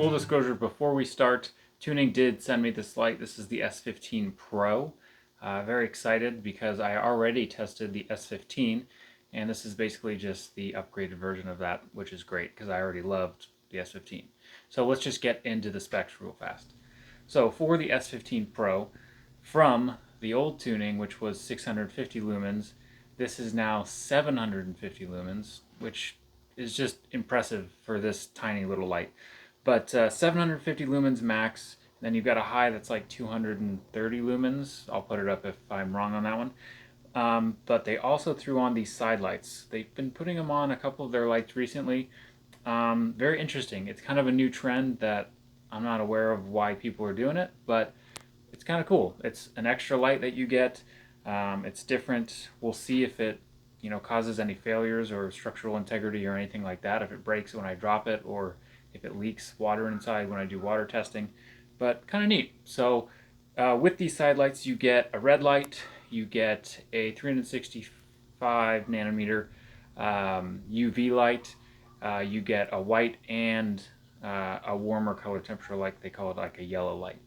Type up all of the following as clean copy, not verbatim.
full disclosure, before we start, Tuning did send me this light. This is the S15PRO. Very excited because I already tested the S15, and this is basically just the upgraded version of that, which is great because I already loved the S15. So let's just get into the specs real fast. So for the S15PRO, from the old tuning, which was 650 lumens, this is now 750 lumens, which is just impressive for this tiny little light. But 750 lumens max. Then you've got a high that's like 230 lumens. I'll put it up if I'm wrong on that one. But they also threw on these side lights. They've been putting them on a couple of their lights recently. Very interesting. It's kind of a new trend that I'm not aware of why people are doing it, but it's kind of cool. It's an extra light that you get. It's different. We'll see if it causes any failures or structural integrity or anything like that, if it breaks when I drop it or if it leaks water inside when I do water testing. But kind of neat. So with these side lights, you get a red light, you get a 365 nanometer UV light, you get a white and a warmer color temperature, like they call it, like a yellow light.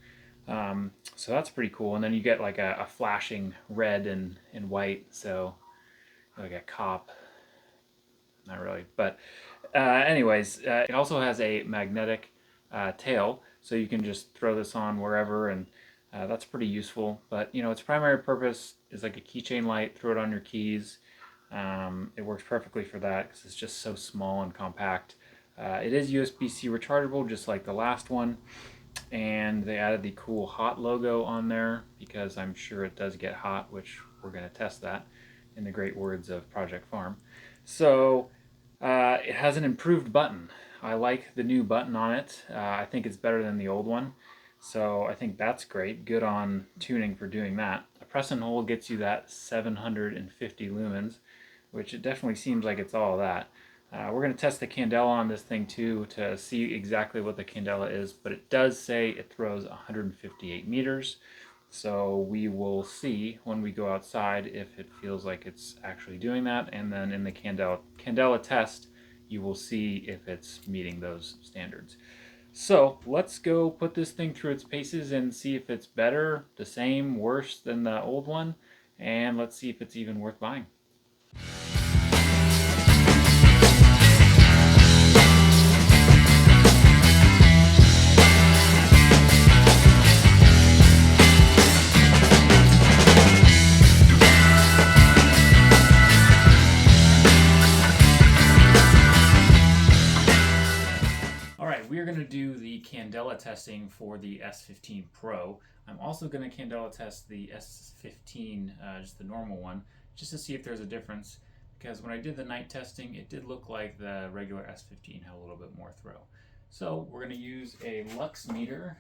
So that's pretty cool. And then you get like a flashing red and white, so like a cop. Not really, but anyways, it also has a magnetic tail, so you can just throw this on wherever, and that's pretty useful. But its primary purpose is like a keychain light. Throw it on your keys. It works perfectly for that because it's just so small and compact. It is USB-C rechargeable, just like the last one, and they added the cool hot logo on there because I'm sure it does get hot, which we're going to test that in the great words of Project Farm. So it has an improved button. I like the new button on it. I think it's better than the old one. So I think that's great. Good on Tuning for doing that. A press and hold gets you that 750 lumens, which it definitely seems like it's all of that. We're going to test the candela on this thing too to see exactly what the candela is, but it does say it throws 158 meters. So we will see when we go outside if it feels like it's actually doing that, and then in the candela test, you will see if it's meeting those standards. So let's go put this thing through its paces and see if it's better, the same, worse than the old one, and let's see if it's even worth buying. We are going to do the candela testing for the S15PRO. I'm also going to candela test the S15, just the normal one, just to see if there's a difference, because when I did the night testing, it did look like the regular S15 had a little bit more throw. So we're going to use a lux meter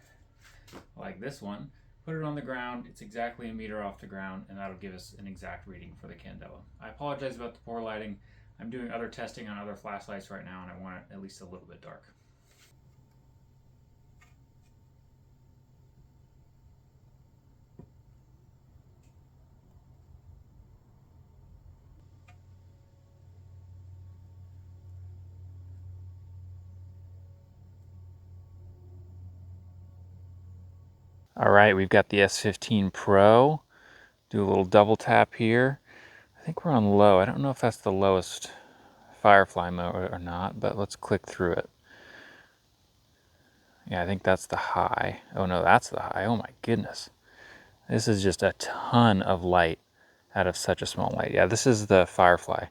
like this one, put it on the ground. It's exactly a meter off the ground, and that'll give us an exact reading for the candela. I apologize about the poor lighting. I'm doing other testing on other flashlights right now, and I want it at least a little bit dark. All right, we've got the S15PRO. Do a little double tap here. I think we're on low. I don't know if that's the lowest firefly mode or not, but let's click through it. Yeah, I think that's the high. Oh no, that's the high. Oh my goodness. This is just a ton of light out of such a small light. Yeah, this is the firefly,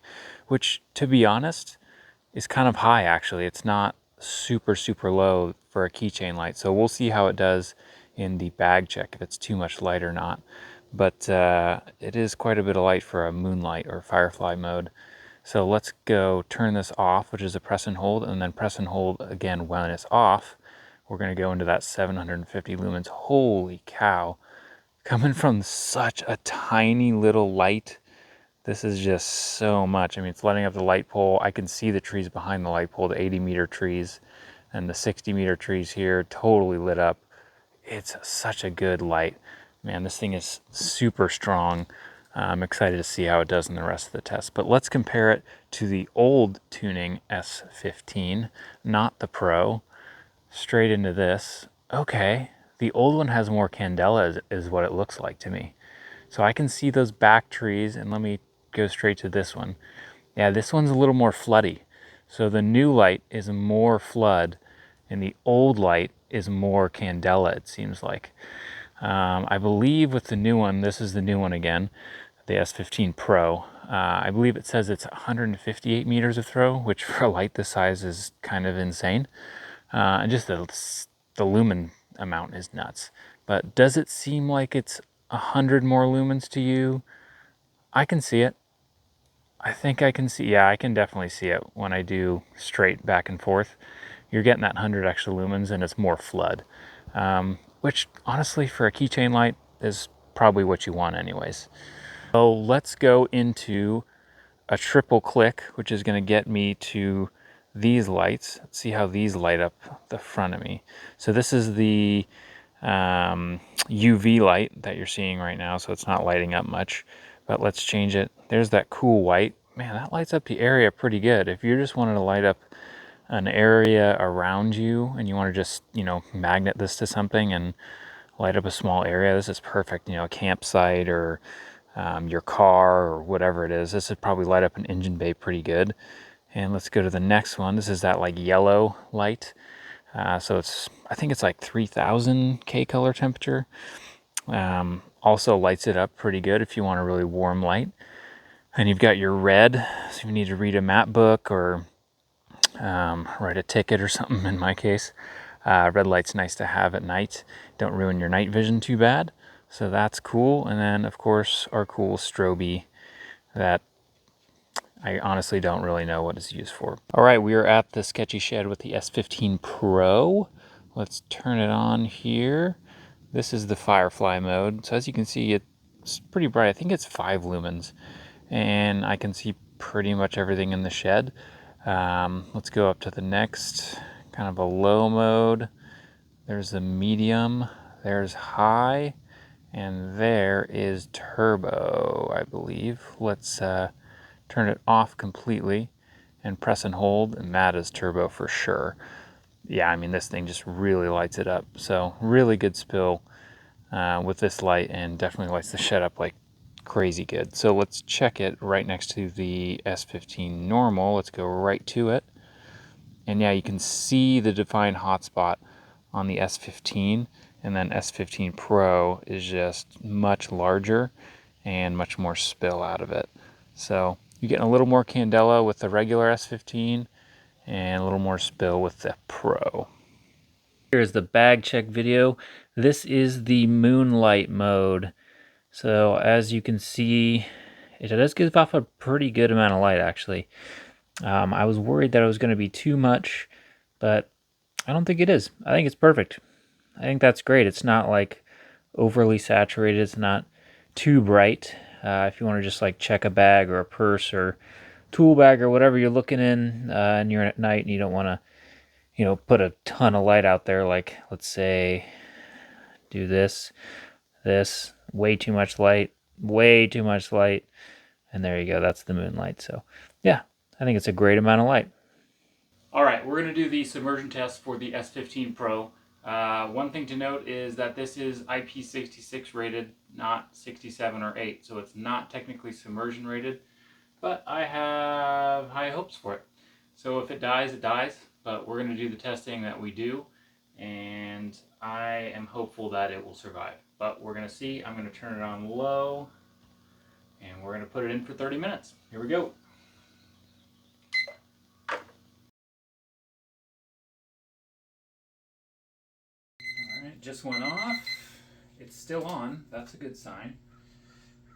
which, to be honest, is kind of high actually. It's not super low for a keychain light, so we'll see how it does in the bag check, if it's too much light or not. But it is quite a bit of light for a moonlight or firefly mode. So let's go turn this off, which is a press and hold, and then press and hold again when it's off. We're going to go into that 750 lumens. Holy cow. Coming from such a tiny little light, this is just so much. I mean, it's lighting up the light pole. I can see the trees behind the light pole, the 80-meter trees and the 60-meter trees here, totally lit up. It's such a good light. Man, this thing is super strong. I'm excited to see how it does in the rest of the test. But let's compare it to the old Tuning S15, not the Pro. straight into this. Okay, the old one has more candela is what it looks like to me. So I can see those back trees, and let me go straight to this one. Yeah, this one's a little more floody. So the new light is more flood, and the old light is more candela, it seems like. I believe with the new one, this is the new one again, the S15PRO. I believe it says it's 158 meters of throw, which for a light this size is kind of insane. And just the lumen amount is nuts. But does it seem like it's 100 more lumens to you? I can see it. I think I can see, yeah, I can definitely see it when I do straight back and forth. You're getting that 100 extra lumens and it's more flood. Which honestly for a keychain light is probably what you want anyways. So let's go into a triple click, which is going to get me to these lights. Let's see how these light up the front of me. So this is the UV light that you're seeing right now, so it's not lighting up much. But let's change it. There's that cool white. Man, that lights up the area pretty good. If you just wanted to light up an area around you and you want to just, you know, magnet this to something and light up a small area, this is perfect. You know, a campsite or your car or whatever it is. This would probably light up an engine bay pretty good. And let's go to the next one. This is that like yellow light. So it's, I think it's like 3000 K color temperature. Also lights it up pretty good if you want a really warm light. And you've got your red, so if you need to read a map book or write a ticket or something in my case. Red light's nice to have at night. Don't ruin your night vision too bad. So that's cool. And then of course our cool strobe that I honestly don't really know what it's used for. All right, we are at the sketchy shed with the S15PRO. Let's turn it on here. This is the Firefly mode. So as you can see, it's pretty bright. I think it's 5 lumens. And I can see pretty much everything in the shed. Let's go up to the next, kind of a low mode. There's the medium, there's high, and there is turbo, I believe. Let's turn it off completely and press and hold, and that is turbo for sure. Yeah, I mean, this thing just really lights it up. So really good spill with this light, and definitely lights the shed up like crazy good. So let's check it right next to the S15 normal. Let's go right to it. And yeah, you can see the defined hotspot on the S15, and then S15PRO is just much larger and much more spill out of it. So you're getting a little more candela with the regular S15 and a little more spill with the Pro. Here's the bag check video. This is the moonlight mode. So as you can see, it does give off a pretty good amount of light actually. I was worried that it was going to be too much, but I don't think it is. I think it's perfect. I think that's great. It's not like overly saturated. It's not too bright. If you want to just like check a bag or a purse or tool bag or whatever you're looking in, and you're at night and you don't want to, you know, put a ton of light out there. Like let's say, do this, way too much light, and there you go. That's the moonlight. So yeah, I think it's a great amount of light. All right, we're going to do the submersion test for the S15PRO. One thing to note is that this is IP66 rated, not 67 or 8, so it's not technically submersion rated, but I have high hopes for it. So if it dies, it dies, but we're going to do the testing that we do, and I am hopeful that it will survive. But we're going to see. I'm going to turn it on low, and we're going to put it in for 30 minutes. Here we go. Alright, just went off. It's still on. That's a good sign.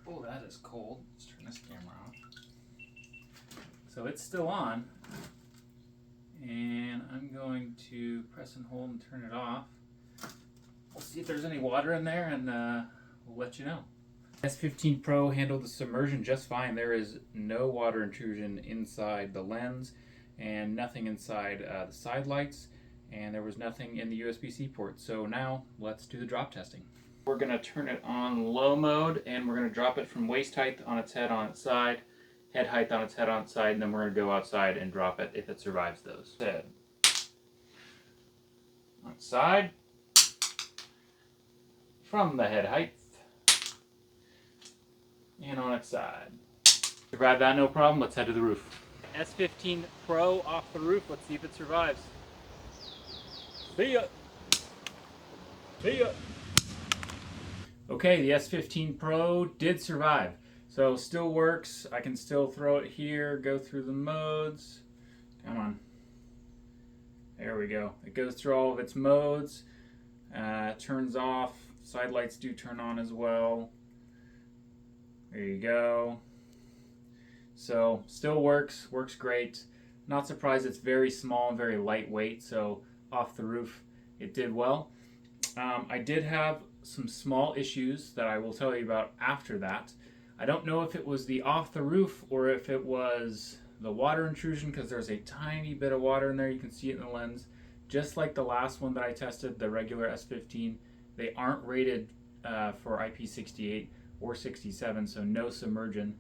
Oh, that is cold. Let's turn this camera off. So it's still on. And I'm going to press and hold and turn it off. We'll see if there's any water in there, and we'll let you know. S15PRO handled the submersion just fine. There is no water intrusion inside the lens and nothing inside the side lights, and there was nothing in the USB-C port. So now let's do the drop testing. We're going to turn it on low mode, and we're going to drop it from waist height on its head on its side, head height on its head on its side, and then we're going to go outside and drop it if it survives those. Head. On its side, from the head height, and on its side. Survived that no problem. Let's head to the roof. S15 Pro off the roof. Let's see if it survives. See ya. See ya. Okay, the S15 Pro did survive. So still works. I can still throw it here, go through the modes. Come on. There we go. It goes through all of its modes. Turns off. Side lights do turn on as well. There you go. So still works great. Not surprised it's very small and very lightweight, so off the roof it did well. I did have some small issues that I will tell you about after that. I don't know if it was the off the roof or if it was the water intrusion, because there's a tiny bit of water in there. You can see it in the lens. Just like the last one that I tested, the regular S15, they aren't rated for IP68 or 67, so no submersion.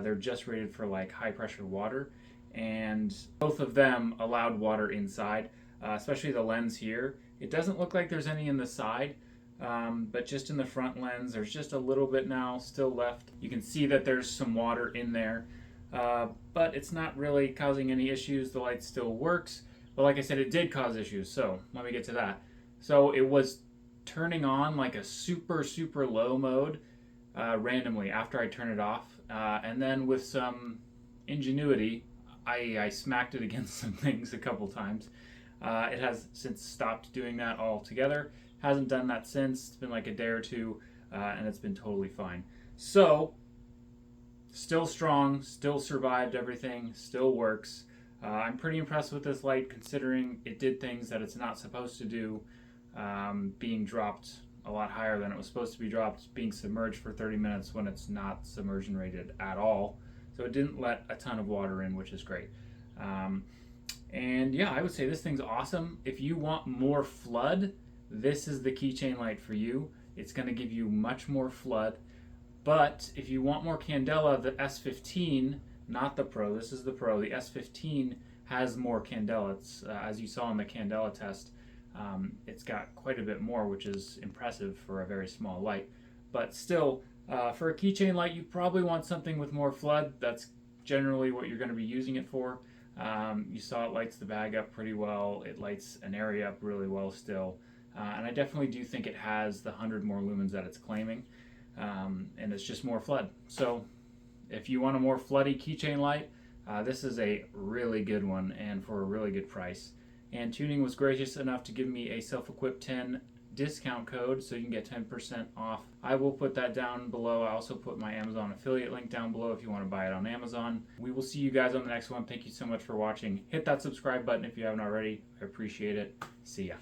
They're just rated for like high pressure water, and both of them allowed water inside, especially the lens here. It doesn't look like there's any in the side, but just in the front lens, there's just a little bit now still left. You can see that there's some water in there, but it's not really causing any issues. The light still works, but like I said, it did cause issues, so let me get to that. So it was turning on like a super low mode randomly after I turn it off, and then with some ingenuity, I smacked it against some things a couple times. It has since stopped doing that altogether. Hasn't done that since. It's been like a day or two, and it's been totally fine. So, still strong, still survived everything, still works. I'm pretty impressed with this light considering it did things that it's not supposed to do, being dropped a lot higher than it was supposed to be dropped, being submerged for 30 minutes when it's not submersion rated at all. So it didn't let a ton of water in, which is great. And yeah, I would say this thing's awesome. If you want more flood, this is the Keychain light for you. It's going to give you much more flood. But if you want more candela, the S15, not the Pro, this is the Pro, the S15 has more candela. It's, as you saw in the candela test, it's got quite a bit more, which is impressive for a very small light. But still, for a Keychain light, you probably want something with more flood. That's generally what you're going to be using it for. You saw it lights the bag up pretty well. It lights an area up really well still. And I definitely do think it has the 100 more lumens that it's claiming. And it's just more flood. So if you want a more floody Keychain light, this is a really good one and for a really good price. And Tuning was gracious enough to give me a self-equipped 10 discount code so you can get 10% off. I will put that down below. I also put my Amazon affiliate link down below if you want to buy it on Amazon. We will see you guys on the next one. Thank you so much for watching. Hit that subscribe button if you haven't already. I appreciate it. See ya.